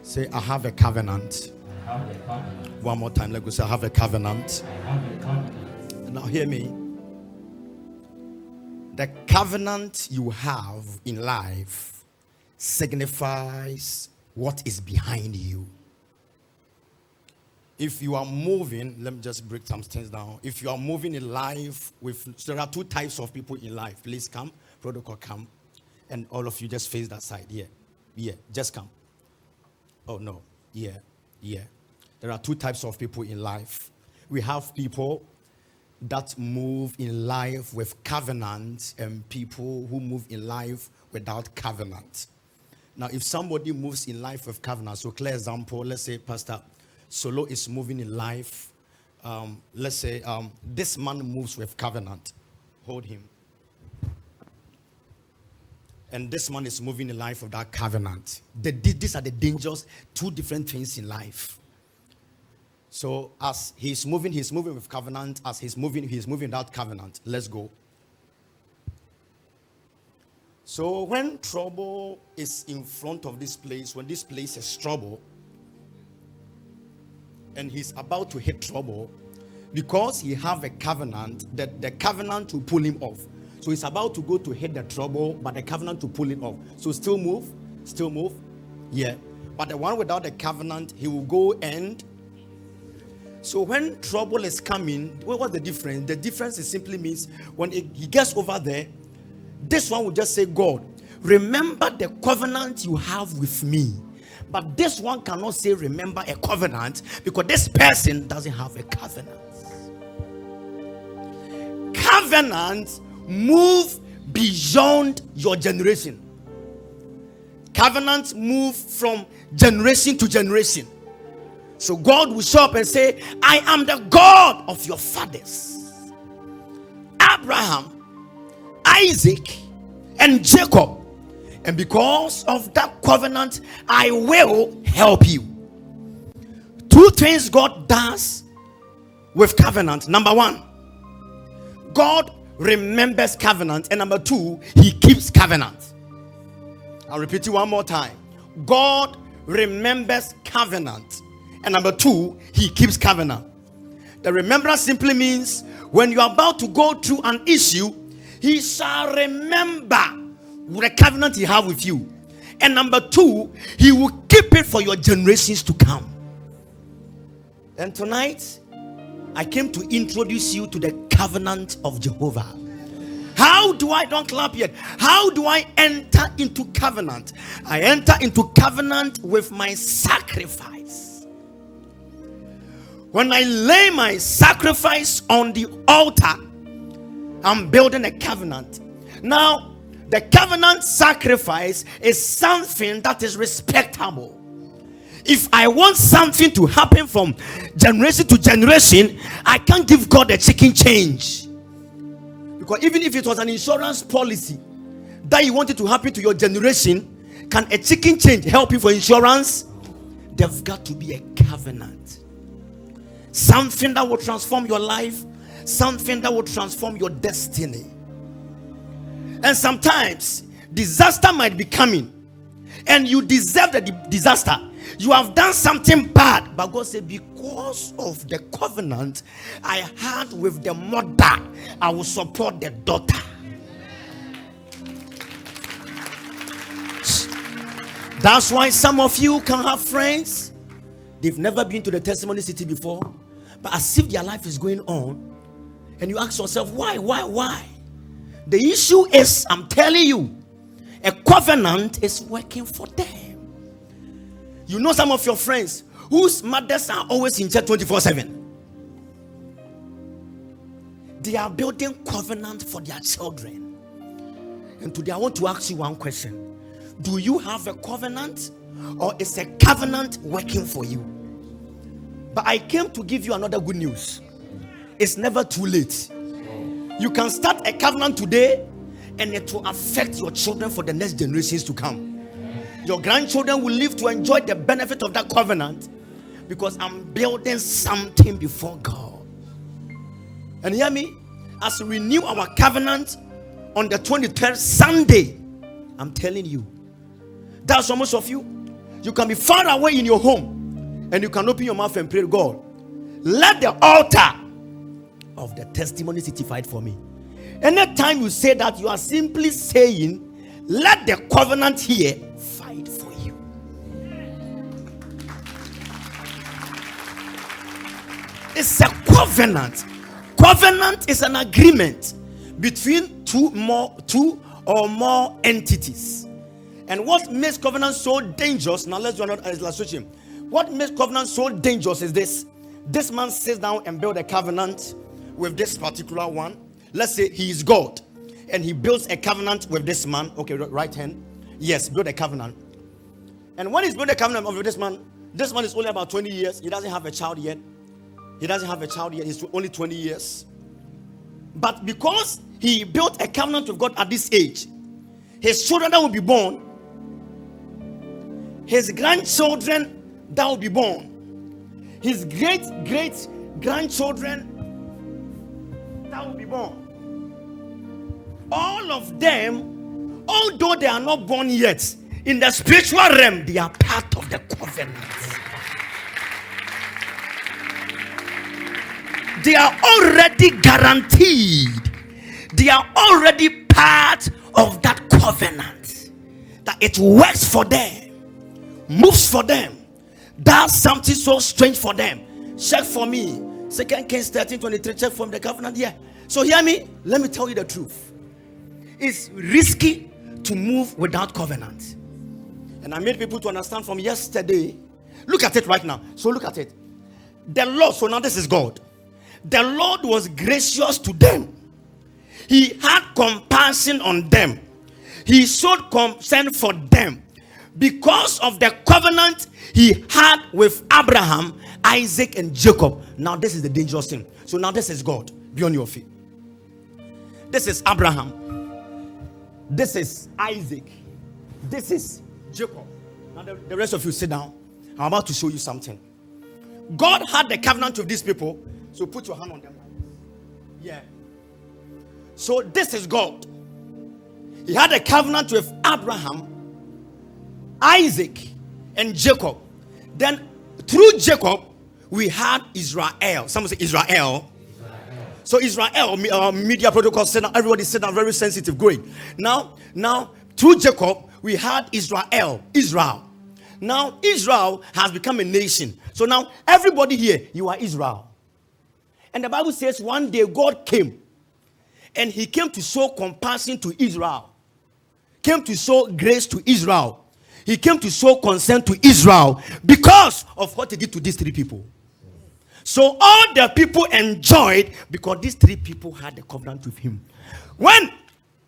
Say, I have a covenant. I have a covenant. One more time. Let go. Say, I have a covenant. I have a covenant. Now hear me. The covenant you have in life signifies what is behind you. If you are moving, let me just break some things down. If you are moving in life with, so there are two types of people in life. Please come, protocol come, and all of you just face that side. Yeah, just come. Oh no, yeah. There are two types of people in life. We have people that move in life with covenant and people who move in life without covenant. Now, if somebody moves in life with covenant, so clear example, let's say Pastor Solo is moving in life. Let's say this man moves with covenant. Hold him. And this man is moving in life without covenant. These are the dangers, two different things in life. So as he's moving with covenant. As he's moving without covenant. Let's go. So when trouble is in front of this place, when this place is trouble, and he's about to hit trouble, because he have a covenant, that the covenant will pull him off. So he's about to go to hit the trouble, but the covenant to pull him off. So still move. Yeah. But the one without the covenant, he will go and. So when trouble is coming, what's the difference? The difference is simply means when he gets over there, this one will just say, God, remember the covenant you have with me. But this one cannot say remember a covenant because this person doesn't have a covenant. Covenant move beyond your generation. Covenant move from generation to generation. So God will show up and say, I am the God of your fathers, Abraham, Isaac, and Jacob. And because of that covenant, I will help you. Two things God does with covenant. Number one, God remembers covenant. And number two, he keeps covenant. I'll repeat it one more time. God remembers covenant. And number two, he keeps covenant. The remembrance simply means when you are about to go through an issue, he shall remember the covenant he have with you. And number two, he will keep it for your generations to come. And tonight, I came to introduce you to the covenant of Jehovah. How do I, don't clap yet, how do I enter into covenant? I enter into covenant with my sacrifice. When I lay my sacrifice on the altar, I'm building a covenant. Now, the covenant sacrifice is something that is respectable. If I want something to happen from generation to generation, I can't give God a chicken change. Because even if it was an insurance policy that you wanted to happen to your generation, can a chicken change help you for insurance? There's got to be a covenant. Something that will transform your life, something that will transform your destiny. And sometimes disaster might be coming and you deserve the disaster. You have done something bad, but God said, because of the covenant I had with the mother, I will support the daughter. That's why some of you can have friends, they've never been to the testimony city before, but as if their life is going on, and you ask yourself, why? The issue is, I'm telling you, a covenant is working for them. You know some of your friends whose mothers are always in church 24/7. They are building covenant for their children. And today I want to ask you one question. Do you have a covenant, or is a covenant working for you? But I came to give you another good news. It's never too late. You can start a covenant today and it will affect your children for the next generations to come. Your grandchildren will live to enjoy the benefit of that covenant because I'm building something before God. And hear me, as we renew our covenant on the 23rd Sunday, I'm telling you, that's for most of you. You can be far away in your home and you can open your mouth and pray, God, let the altar of the testimony certified for me. Anytime you say that, you are simply saying, let the covenant here fight for you. It's a covenant. Covenant is an agreement between two or more entities. And what makes covenant so dangerous? Now let's do another illustration. What makes covenant so dangerous is this. This man sits down and builds a covenant with this particular one. Let's say he is God and he builds a covenant with this man. Okay, right hand. Yes, build a covenant. And when he's building a covenant with this man is only about 20 years. He doesn't have a child yet. He's only 20 years. But because he built a covenant with God at this age, his children that will be born, his grandchildren that will be born, his great-great-grandchildren that will be born, all of them, although they are not born yet, in the spiritual realm, they are part of the covenant. They are already guaranteed. They are already part of that covenant. That it works for them, moves for them, does something so strange for them. Check for me. 2 Kings 13:23. Check from the covenant here. So hear me. Let me tell you the truth. It's risky to move without covenant. And I made people to understand from yesterday. Look at it right now. So look at it. The Lord, so now this is God. The Lord was gracious to them. He had compassion on them. He showed concern for them because of the covenant he had with Abraham, Isaac, and Jacob. Now this is the dangerous thing. So now this is God. Be on your feet. This is Abraham. This is Isaac. This is Jacob. Now the rest of you sit down. I'm about to show you something. God had the covenant with these people. So put your hand on them. Yeah. So this is God. He had a covenant with Abraham, Isaac, and Jacob. Then through Jacob, we had Israel. Someone say Israel. So Israel, media protocol said, everybody said that very sensitive. Great. Now through Jacob, we had Israel. Now Israel has become a nation. So now everybody here, you are Israel. And the Bible says one day God came. And he came to show compassion to Israel. Came to show grace to Israel. He came to show concern to Israel because of what he did to these three people. So all the people enjoyed because these three people had a covenant with him. When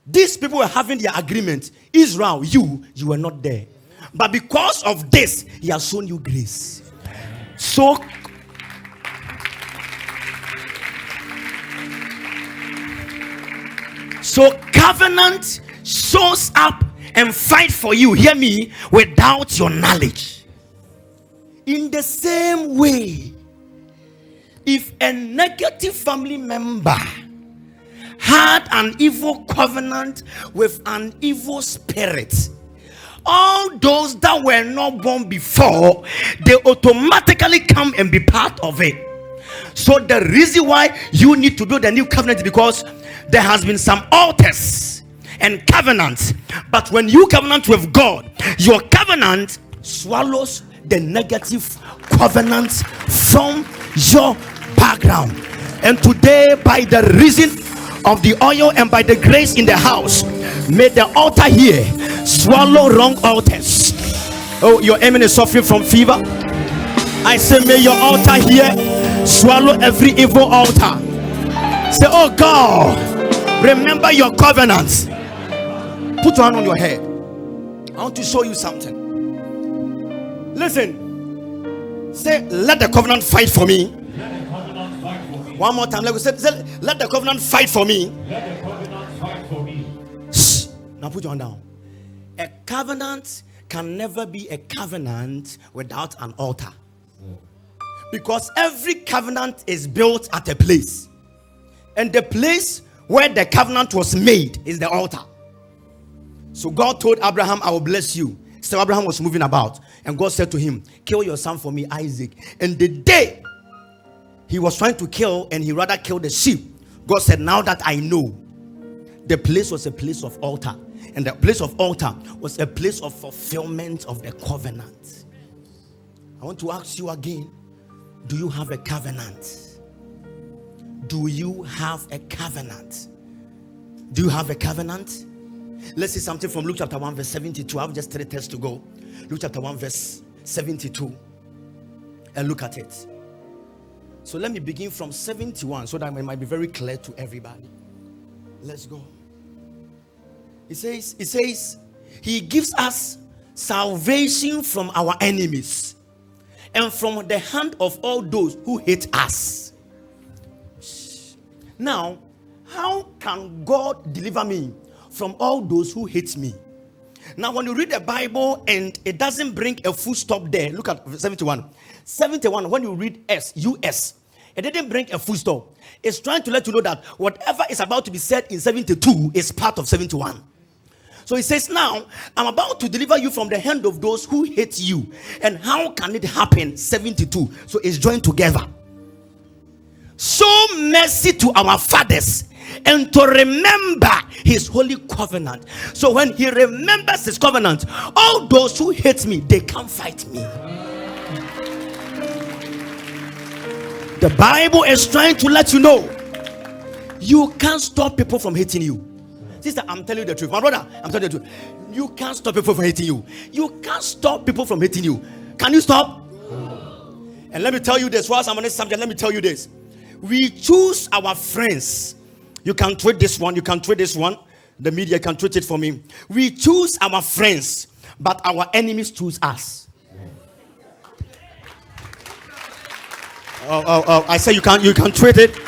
these people were having their agreement, Israel, you were not there. But because of this, he has shown you grace. So covenant shows up and fight for you, hear me, without your knowledge. In the same way, if a negative family member had an evil covenant with an evil spirit, all those that were not born before, they automatically come and be part of it. So the reason why you need to build a new covenant is because there has been some altars and covenants. But when you covenant with God, your covenant swallows the negative covenants from your background. And today, by the reason of the oil and by the grace in the house, may the altar here swallow wrong altars. Oh, your amen is suffering from fever. I say, may your altar here swallow every evil altar. Say, oh God, remember your covenants. Put your hand on your head. I want to show you something. Listen. Say, let the covenant fight for me. One more time. Let the covenant fight for me. Let the covenant fight for me. Shh. Now put your hand down. A covenant can never be a covenant without an altar. Because every covenant is built at a place. And the place where the covenant was made is the altar. So God told Abraham, I will bless you. So Abraham was moving about. And God said to him, kill your son for me, Isaac. And the day he was trying to kill, and he rather killed the sheep, God said, now that I know, the place was a place of altar. And the place of altar was a place of fulfillment of the covenant. I want to ask you again, do you have a covenant? Do you have a covenant? Do you have a covenant? Let's see something from Luke chapter 1 verse 72. I have just 3 texts to go. Luke chapter 1 verse 72. And look at it. So let me begin from 71 so that it might be very clear to everybody. Let's go. It says, he gives us salvation from our enemies and from the hand of all those who hate us. Now, how can God deliver me from all those who hate me? Now, when you read the Bible and it doesn't bring a full stop there, look at 71. 71, when you read US, it didn't bring a full stop. It's trying to let you know that whatever is about to be said in 72 is part of 71. So he says, now, I'm about to deliver you from the hand of those who hate you. And how can it happen? 72. So it's joined together. Show mercy to our fathers and to remember his holy covenant. So when he remembers his covenant, all those who hate me, they can't fight me. The Bible is trying to let you know, you can't stop people from hating you. Sister, I'm telling you the truth. My brother, I'm telling you the truth. You can't stop people from hating you. You can't stop people from hating you. Can you stop? And let me tell you this. Whilst I'm on this subject, let me tell you this. We choose our friends. You can tweet this one. You can tweet this one. The media can tweet it for me. We choose our friends, but our enemies choose us. I say you can tweet it.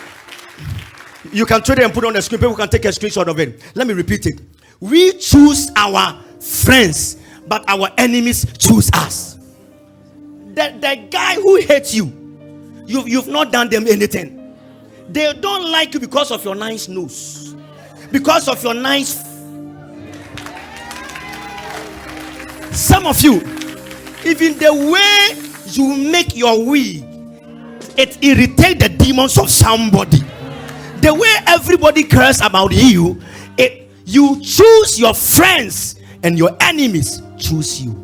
You can tweet it and put it on the screen. People can take a screenshot of it. Let me repeat it. We choose our friends, but our enemies choose us. The guy who hates you, you've not done them anything. They don't like you because of your nice nose, because of your nice. Some of you, even the way you make your wig, it irritates the demons of somebody. The way everybody cares about you, you choose your friends and your enemies choose you.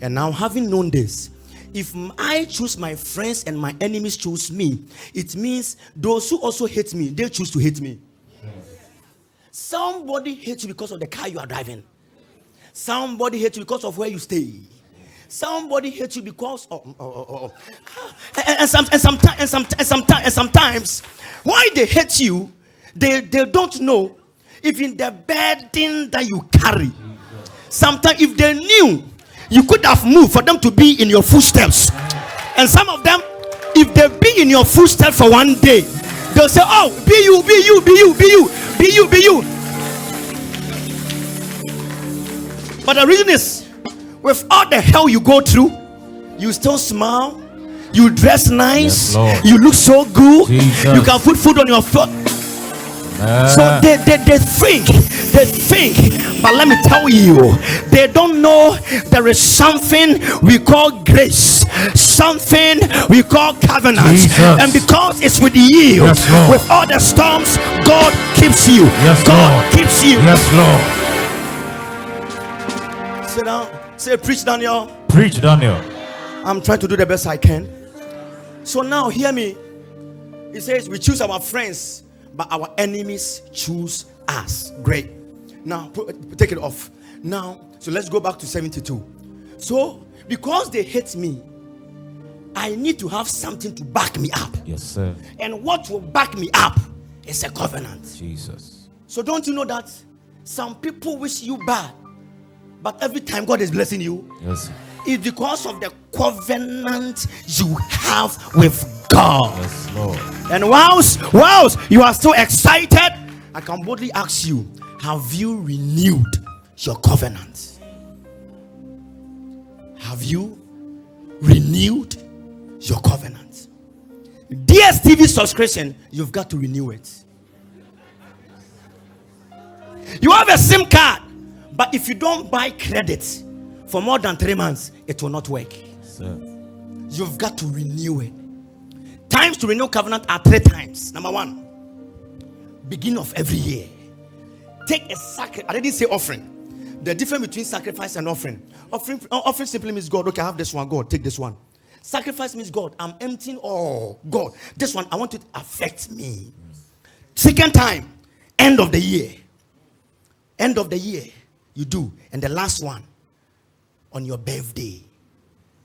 And now, having known this, if I choose my friends and my enemies choose me, it means those who also hate me, they choose to hate me. Somebody hates you because of the car you are driving. Somebody hates you because of where you stay. Somebody hates you because of and sometimes why they hate you, they don't know even the burden that you carry. Sometimes if they knew, you could have moved for them to be in your footsteps. And some of them, if they be in your footsteps for one day, they'll say, oh, be you, be you, be you, be you, be you, be you. But the reason is, with all the hell you go through, you still smile, you dress nice, yes, you look so good, Jesus. You can put food on your foot. So they think, but let me tell you, they don't know there is something we call grace, something we call covenant, Jesus. And because it's with you, yes, with all the storms, God keeps you. Yes, God Lord. Keeps you. Yes, Lord. Sit down. Say, preach, Daniel. Preach, Daniel. I'm trying to do the best I can. So now, hear me. It says we choose our friends, but our enemies choose us. Great. Now, take it off. Now, so let's go back to 72. So, because they hate me, I need to have something to back me up. Yes, sir. And what will back me up is a covenant. Jesus. So, don't you know that some people wish you bad, but every time God is blessing you, yes, it's because of the covenant you have with God. Yes, Lord. And whilst you are so excited, I can boldly ask you, have you renewed your covenant? Have you renewed your covenant? DSTV subscription, you've got to renew it. You have a SIM card, but if you don't buy credit for more than 3 months, it will not work. Sir. You've got to renew it. Times to renew covenant are 3 times. Number 1, beginning of every year. Take a sacrifice. I didn't say offering. The difference between sacrifice and offering. Offering simply means God. Okay, I have this one. God, take this one. Sacrifice means God, I'm emptying all. God, this one, I want it to affect me. Second time, end of the year. End of the year, you do. And the last one, on your birthday.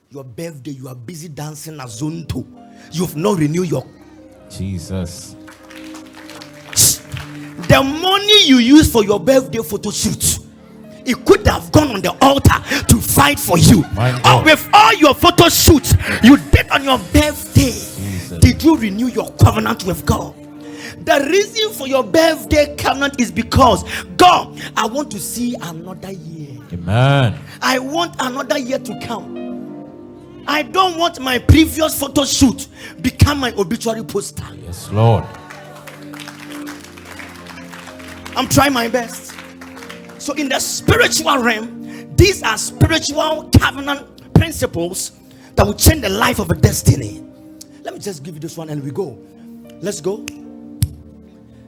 Your birthday, you are busy dancing a zone 2. You've not renewed your... Jesus. The money you use for your birthday photo shoot, it could have gone on the altar to fight for you. With all your photo shoots you did on your birthday, Jesus. Did you renew your covenant with God? The reason for your birthday covenant is because God, I want to see another year. Amen. I want another year to come. I don't want my previous photo shoot become my obituary poster. Yes, Lord. I'm trying my best. So in the spiritual realm, these are spiritual covenant principles that will change the life of a destiny. Let me just give you this one and we go. Let's go.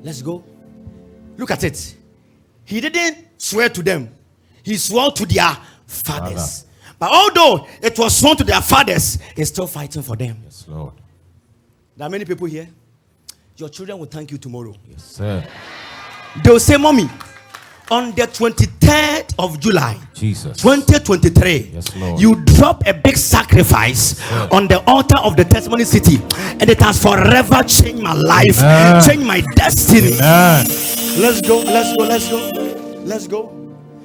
Let's go. Look at it. He didn't swear to them. He swore to their fathers. But although it was sworn to their fathers, he's still fighting for them. Yes, Lord. There are many people here. Your children will thank you tomorrow. Yes, sir. They will say, Mommy, on the 23rd of July, Jesus. 2023, yes, Lord. You drop a big sacrifice on the altar of the testimony city, and it has forever changed my life, changed my destiny. Amen. Let's go, let's go, let's go, let's go.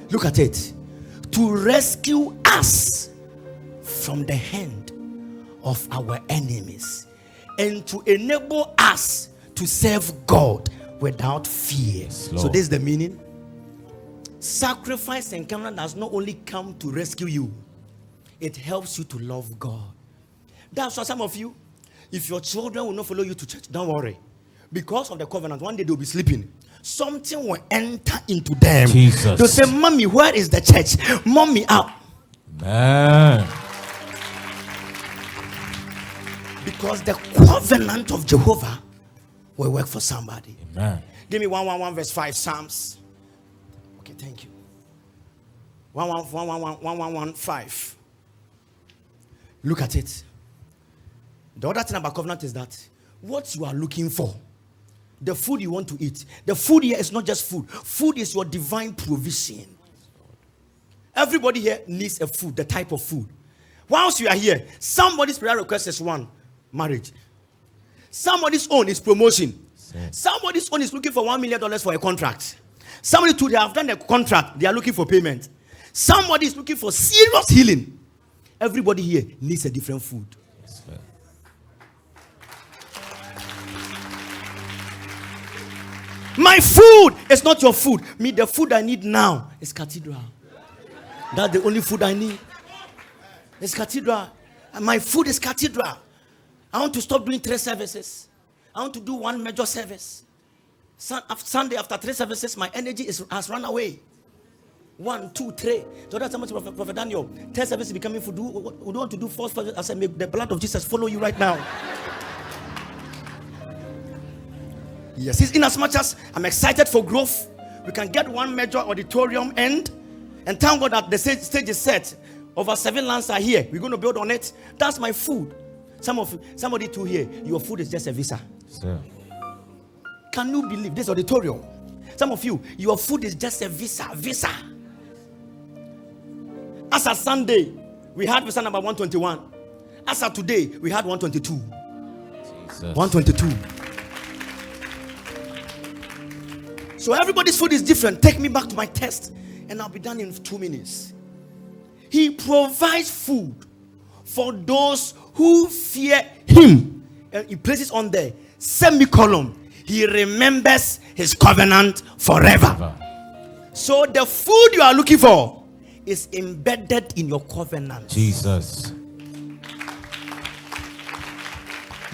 Look at it. To rescue us from the hand of our enemies and to enable us to serve God without fear. Yes, so this is the meaning. Sacrifice and covenant does not only come to rescue you, it helps you to love God. That's why some of you, if your children will not follow you to church, don't worry. Because of the covenant, one day they'll be sleeping. Something will enter into them. Jesus. They'll say, Mommy, where is the church? Mommy, out. Man. Because the covenant of Jehovah will work for somebody. Amen. Give me 111 verse 5 Psalms. Okay, thank you. 115. Look at it. The other thing about covenant is that what you are looking for, the food you want to eat, the food here is not just food. Food is your divine provision. Everybody here needs a food, the type of food. Once you are here, somebody's prayer request is one, marriage. Somebody's own is promotion. Somebody's own is looking for $1 million for a contract. Somebody too, they have done a contract, they are looking for payment. Somebody is looking for serious healing. Everybody here needs a different food. Yes, sir. My food is not your food. Me, the food I need now is cathedral. That's the only food I need. It's cathedral. And my food is cathedral. I want to stop doing 3 services. I want to do 1 major service. Sunday after 3 services, my energy has run away. 1, 2, 3. So that's how much Prophet Daniel. 10 services becoming food. We don't want to do 4 services. I said, may the blood of Jesus follow you right now. Yes, it's in as much as I'm excited for growth. We can get 1 major auditorium and thank God that the stage is set. Over 7 lands are here. We're going to build on it. That's my food. Somebody too here, your food is just a visa. Sir. Can you believe this auditorium? Some of you, your food is just a visa. As of Sunday, we had visa number 121. As of today, we had 122. Jesus. 122. So everybody's food is different. Take me back to my test, and I'll be done in 2 minutes. He provides food for those who fear him. And he places on there, semicolon. He remembers his covenant forever. So the food you are looking for is embedded in your covenant. Jesus.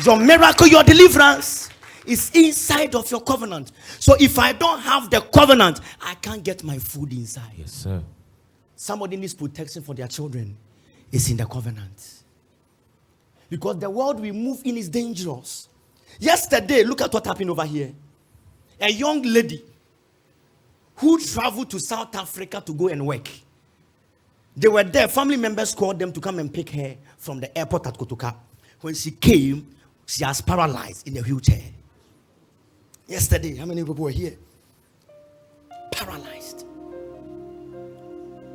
Your miracle, your deliverance is inside of your covenant. So if I don't have the covenant, I can't get my food inside. Yes, sir. somebody needs protection for their children, it's in the covenant. Because the world we move in is dangerous. Yesterday, look at what happened over here. A young lady who traveled to South Africa to go and work. They were there. Family members called them to come and pick her from the airport at Kotoka. When she came, she was paralyzed in a wheelchair. Yesterday, how many people were here? Paralyzed.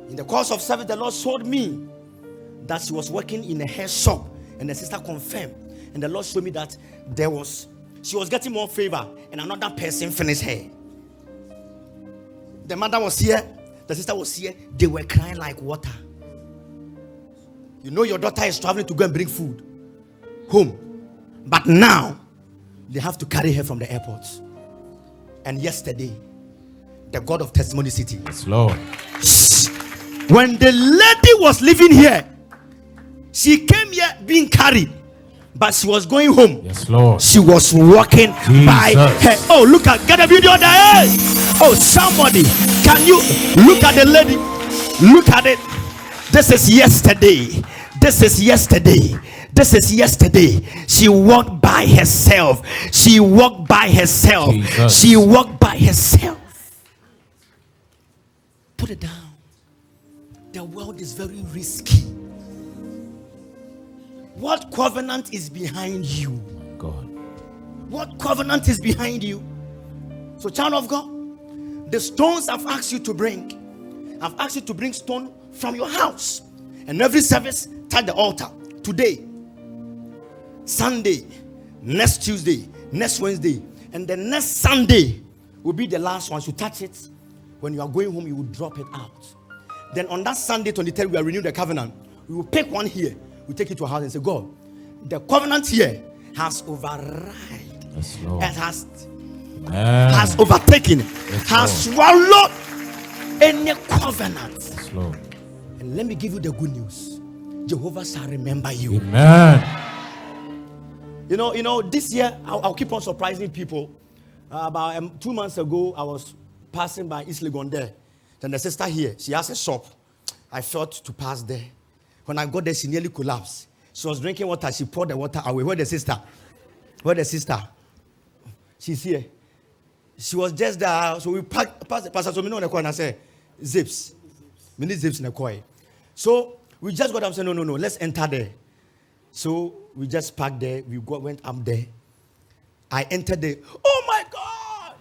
In the course of service, the Lord showed me that she was working in a hair shop, and the sister confirmed. And the Lord showed me that she was getting more favor, and another person finished her. The mother was here, the sister was here. They were crying like water. You know your daughter is traveling to go and bring food home, but now they have to carry her from the airport. And yesterday, the God of Testimony City, Yes, Lord. when the lady was living here, she came here being carried, but she was going home. Yes, Lord. She was walking by her. Oh, look at, get a video there. Oh, somebody, can you look at the lady? Look at it. This is yesterday. This is yesterday. This is yesterday. She walked by herself. She walked by herself. Jesus. She walked by herself. Put it down. The world is very risky. What covenant is behind you? God. What covenant is behind you? So, child of God, the stones I've asked you to bring, I've asked you to bring stone from your house. And every service, touch the altar. Today, Sunday, next Tuesday, next Wednesday, and the next Sunday will be the last one. You touch it. When you are going home, you will drop it out. Then on that Sunday, 23rd, we are renewing the covenant. We will pick one here. We take it to our house and say, God, the covenant here has override. Yes, Lord. It has overtaken, Yes, has Lord. swallowed any covenant. Yes, Lord. And let me give you the good news. Jehovah shall remember you. Amen. You know, this year, I'll keep on surprising people. About 2 months ago, I was passing by East Legon there. Then the sister here, she has a shop. I felt to pass there. When I got there, she nearly collapsed. She was drinking water. She poured the water away. Where the sister? Where the sister? She's here. She was just there. So we passed the pastor. So we know in the corner. I said, zips. We need zips in the coin. So we just got up and said, no. Let's enter there. So we just parked there. We went up there. I entered there. Oh my God!